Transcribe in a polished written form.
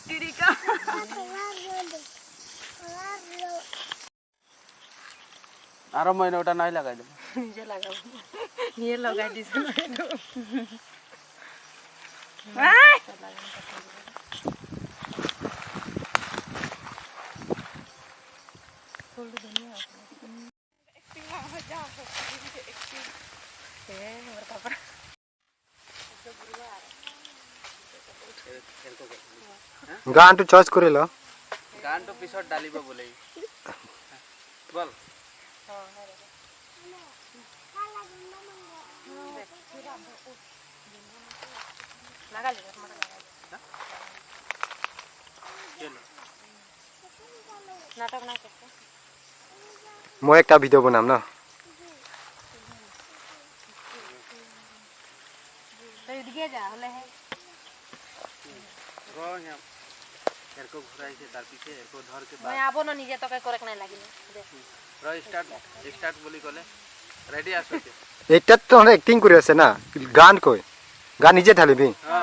tirica আরো মইনে ওটা নাই লাগাই দেব নিজে লাগাবো নিয়ে লাগাই দিছ না গানটো চয়েস কৰি ল গানটো পিছত ডালিব বলে বল নাটক না করতে মই একটা ভিডিও বনাম না তো এদিকে যা হলে है रो यहाँ एरको घुराई से तार पीछे एरको धर के मैं बाद आबो न निजे तके करक নাই লাগিলে रो स्टार्ट बोली कले रेडी आसो এটাত তো আমরা অ্যাক্টিং কৰি আছে না গান কই গান নিজে ঢালিবি हां